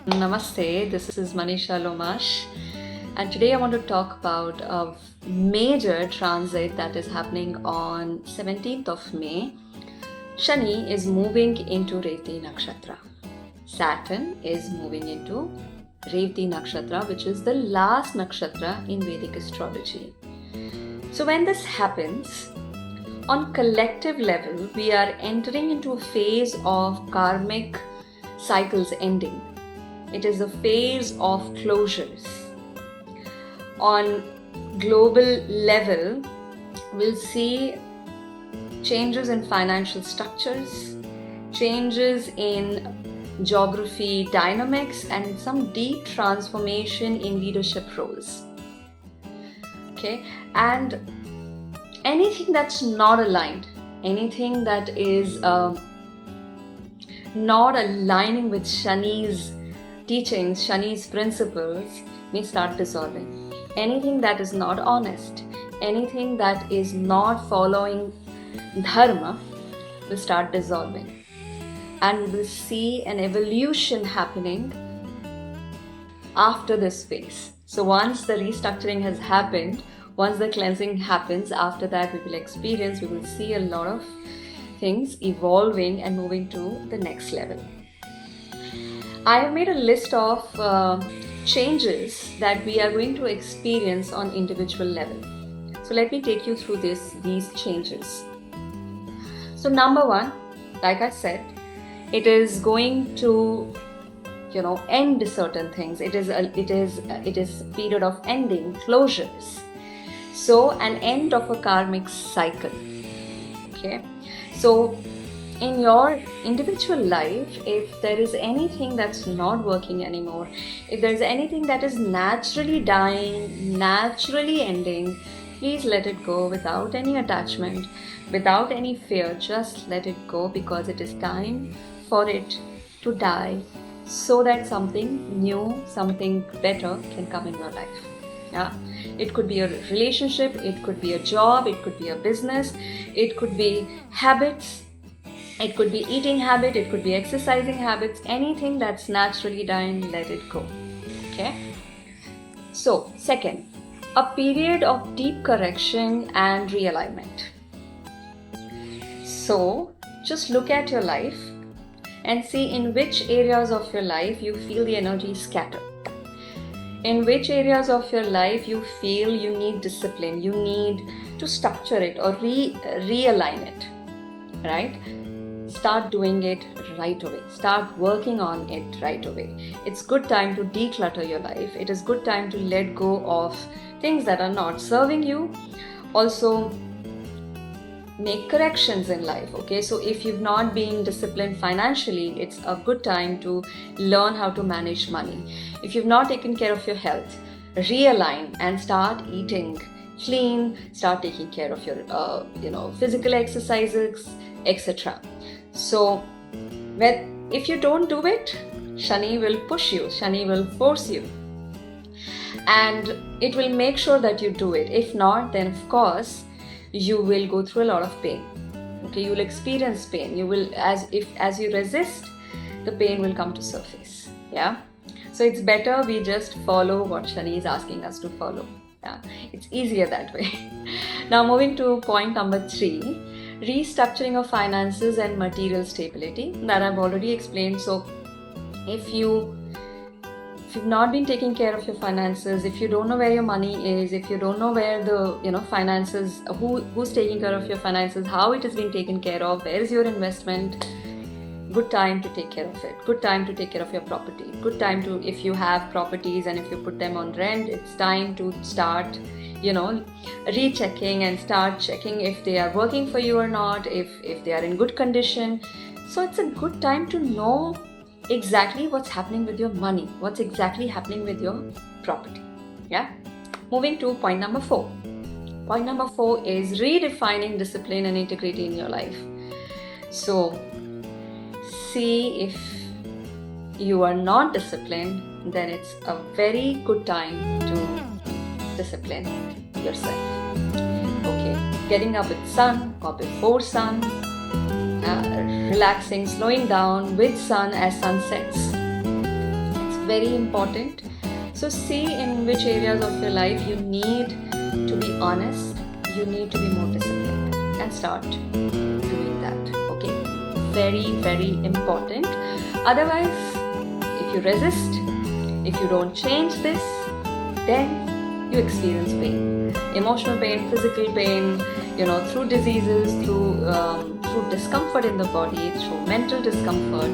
Namaste, this is Manisha Lomash, and today I want to talk about a major transit that is happening on 17th of May. Shani is moving into Revati Nakshatra. Saturn is moving into Revati Nakshatra, which is the last nakshatra in Vedic astrology. So when this happens, on collective level, we are entering into a phase of karmic cycles ending. It is a phase of closures. On global level, we'll see changes in financial structures, changes in geography dynamics, and some deep transformation in leadership roles. Okay, and anything that's not aligned, anything that is not aligning with Shani's teachings, Shani's principles, may start dissolving. Anything that is not honest, anything that is not following dharma will start dissolving. And we will see an evolution happening after this phase. So once the restructuring has happened, once the cleansing happens, after that we will see a lot of things evolving and moving to the next level. I have made a list of changes that we are going to experience on individual level. So let me take you through these changes. So number one, like I said, it is going to end certain things. It is a period of ending, closures. So an end of a karmic cycle. Okay, so in your individual life, if there is anything that's not working anymore, if there's anything that is naturally dying, naturally ending, please let it go without any attachment, without any fear. Just let it go, because it is time for it to die so that something new, something better can come in your life. Yeah, it could be a relationship, it could be a job, it could be a business, it could be habits, it could be eating habit, it could be exercising habits. Anything that's naturally dying, let it go. Okay. So second, a period of deep correction and realignment. So just look at your life and see in which areas of your life you feel the energy scattered. In which areas of your life you feel you need discipline, you need to structure it or realign it, right? Start doing it right away. Start working on it right away. It's good time to declutter your life. It is good time to let go of things that are not serving you. Also, make corrections in life. Okay, so if you've not been disciplined financially, it's a good time to learn how to manage money. If you've not taken care of your health, realign and start eating clean, start taking care of your physical exercises, etc. So if you don't do it, Shani will push you, Shani will force you, and it will make sure that you do it. If not, then of course you will go through a lot of pain. Okay, you will experience pain. You will, as you resist, the pain will come to surface. Yeah, so it's better we just follow what Shani is asking us to follow. Yeah, it's easier that way. Now moving to point number 3, restructuring of finances and material stability, that I've already explained. So if you've not been taking care of your finances, if you don't know where your money is, if you don't know where the finances, who's taking care of your finances, how it is being taken care of, where is your investment, good time to take care of it. Good time to take care of your property. Good time to, if you have properties and if you put them on rent, it's time to start rechecking and start checking if they are working for you or not, if they are in good condition. So it's a good time to know exactly what's happening with your money, what's exactly happening with your property. Yeah. Moving to point number 4. Point number 4 is redefining discipline and integrity in your life. So see, if you are not disciplined, then it's a very good time to discipline yourself. Okay, getting up with sun or before sun, relaxing, slowing down with sun as sun sets. It's very important. So see in which areas of your life you need to be honest, you need to be more disciplined, and start doing that. Okay, very, very important. Otherwise, if you resist, if you don't change this, then you experience pain, emotional pain, physical pain, through diseases, through discomfort in the body, through mental discomfort.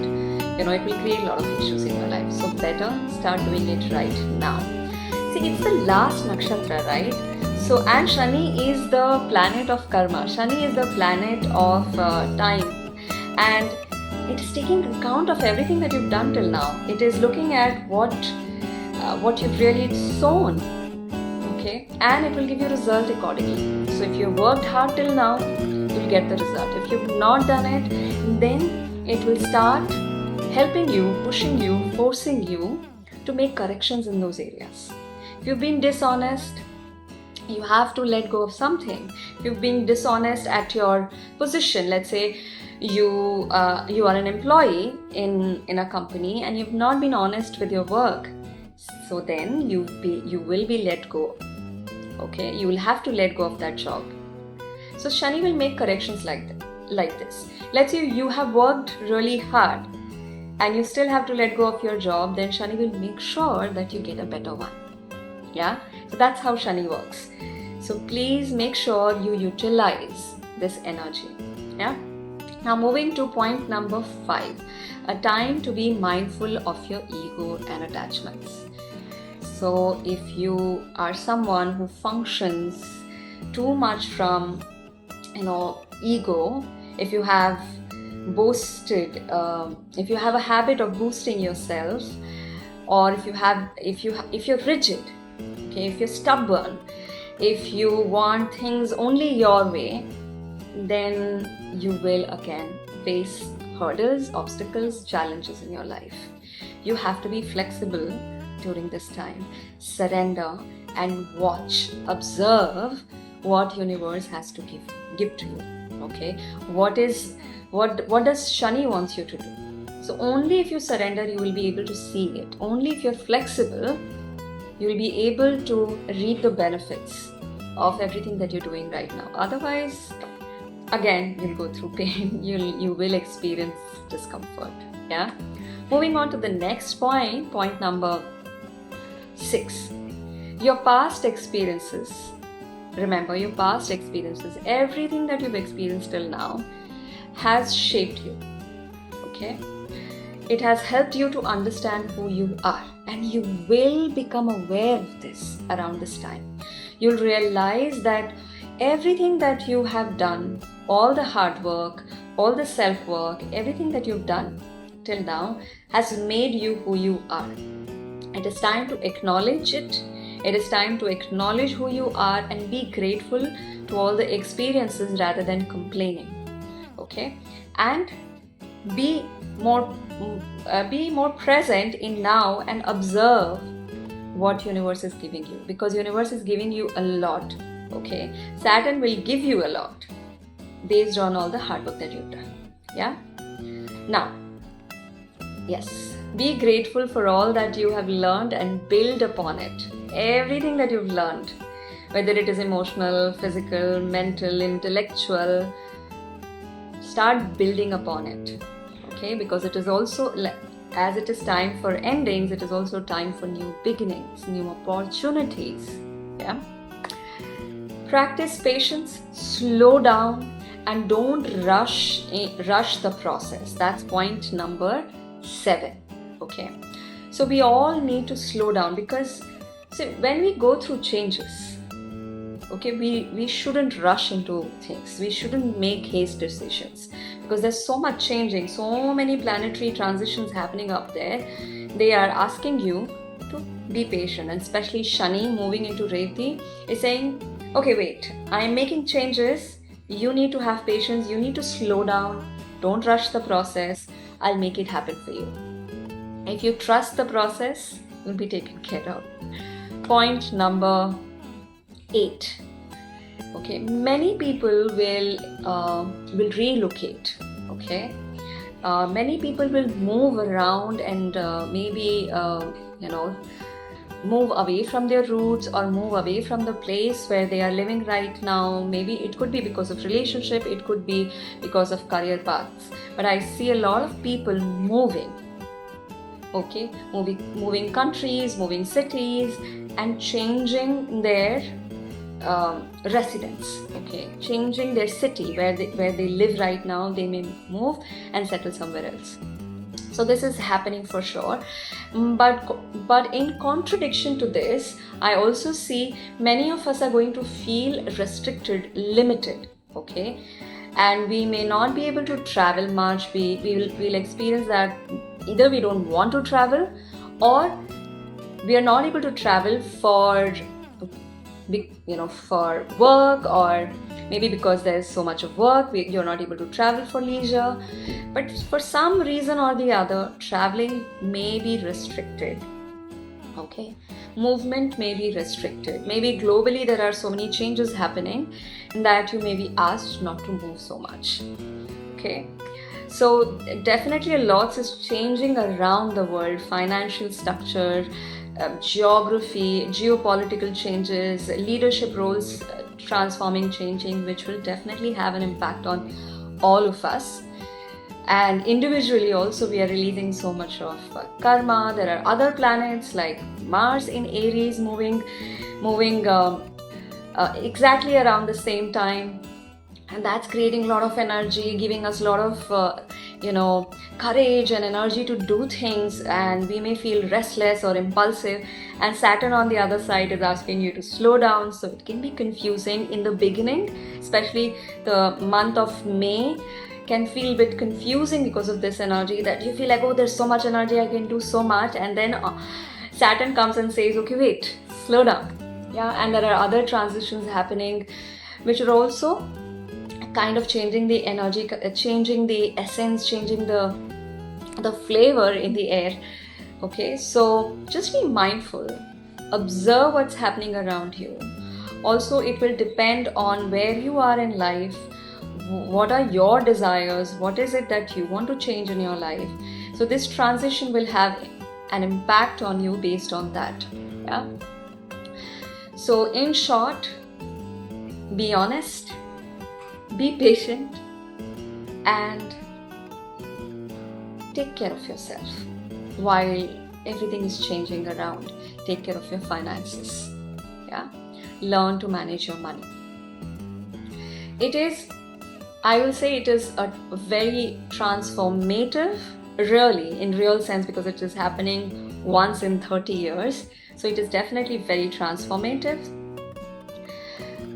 It will create a lot of issues in your life. So better start doing it right now. See, it's the last nakshatra, right? So, and Shani is the planet of karma. Shani is the planet of time, and it is taking account of everything that you've done till now. It is looking at what you've really sown, okay, and it will give you result accordingly. So if you've worked hard till now, you'll get the result. If you've not done it, then it will start helping you, pushing you, forcing you to make corrections in those areas. If you've been dishonest, you have to let go of something. If you've been dishonest at your position, let's say you are an employee in a company and you've not been honest with your work, so then you will be let go. Okay, you will have to let go of that job. So Shani will make corrections like this. Let's say you have worked really hard and you still have to let go of your job, then Shani will make sure that you get a better one. Yeah, so that's how Shani works. So please make sure you utilize this energy. Yeah. Now moving to point number 5, a time to be mindful of your ego and attachments. So if you are someone who functions too much from ego, if you have boosted, if you have a habit of boosting yourself, or if you're rigid, okay, if you're stubborn, if you want things only your way, then you will again face hurdles, obstacles, challenges in your life. You have to be flexible during this time. Surrender and watch, observe what universe has to give to you. Okay, what does Shani wants you to do? So only if you surrender, you will be able to see it. Only if you're flexible, you will be able to reap the benefits of everything that you're doing right now. Otherwise, again, you'll go through pain. You will experience discomfort. Yeah. Moving on to the next point number 6. Your past experiences. Remember, your past experiences, everything that you've experienced till now has shaped you. Okay? It has helped you to understand who you are, and you will become aware of this around this time. You'll realize that everything that you have done, all the hard work, all the self-work, everything that you've done till now has made you who you are. It is time to acknowledge it. It is time to acknowledge who you are and be grateful to all the experiences rather than complaining. Okay? And be more present in now and observe what universe is giving you, because universe is giving you a lot. Okay? Saturn will give you a lot based on all the hard work that you've done. Yeah? Now, yes, be grateful for all that you have learned and build upon it. Everything that you've learned, whether it is emotional, physical, mental, intellectual, start building upon it. Okay, because it is also, as it is time for endings, it is also time for new beginnings, new opportunities. Yeah. Practice patience, slow down, and don't rush the process. That's point number 7. Okay, so we all need to slow down, because when we go through changes, okay, we shouldn't rush into things. We shouldn't make haste decisions, because there's so much changing, so many planetary transitions happening up there. They are asking you to be patient, and especially Shani moving into Reti is saying, okay, wait, I'm making changes. You need to have patience. You need to slow down. Don't rush the process. I'll make it happen for you. If you trust the process, you'll be taken care of. Point number 8. Okay, many people will relocate. Okay, Many people will move around and maybe move away from their roots or move away from the place where they are living right now. Maybe it could be because of relationship, it could be because of career paths, but I see a lot of people moving, okay, moving countries, moving cities, and changing their residence, okay, changing their city where they live right now. They may move and settle somewhere else. So this is happening for sure. But in contradiction to this, I also see many of us are going to feel restricted, limited, okay, and we may not be able to travel much. We'll experience that either we don't want to travel, or we are not able to travel for for work, or maybe because there's so much of work, you're not able to travel for leisure. But for some reason or the other, traveling may be restricted, okay, movement may be restricted. Maybe globally there are so many changes happening that you may be asked not to move so much, okay. So definitely a lot is changing around the world. Financial structure, geography, geopolitical changes, leadership roles transforming, changing, which will definitely have an impact on all of us. And individually also, we are releasing so much of karma. There are other planets like Mars in Aries moving exactly around the same time, and that's creating a lot of energy, giving us a lot of courage and energy to do things, and we may feel restless or impulsive. And Saturn on the other side is asking you to slow down, so it can be confusing in the beginning. Especially the month of May can feel a bit confusing because of this energy, that you feel like, oh, there's so much energy, I can do so much, and then Saturn comes and says, okay, wait, slow down. Yeah, and there are other transitions happening which are also kind of changing the energy, changing the essence, changing the flavor in the air, okay. So just be mindful, observe what's happening around you. Also, it will depend on where you are in life, what are your desires, what is it that you want to change in your life. So this transition will have an impact on you based on that. Yeah. So in short, be honest, be patient, and take care of yourself while everything is changing around. Take care of your finances. Yeah, learn to manage your money. I will say it is a very transformative, really, in real sense, because it is happening once in 30 years. So it is definitely very transformative.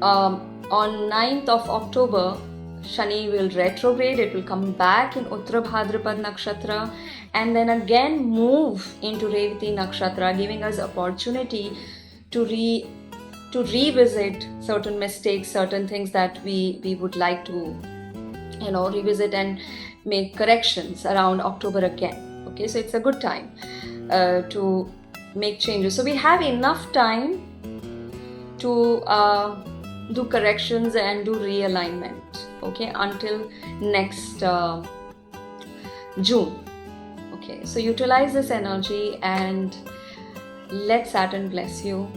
On 9th of October, Shani will retrograde. It will come back in Uttara Bhadrapad Nakshatra and then again move into Revati Nakshatra, giving us opportunity to revisit certain mistakes, certain things that we would like to revisit and make corrections around October again. Okay, so it's a good time to make changes. So we have enough time to do corrections and do realignment, okay, until next June. Okay, so utilize this energy and let Saturn bless you.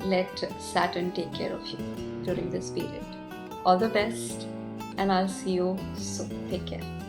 Let Saturn take care of you during this period. All the best, and I'll see you soon. Take care.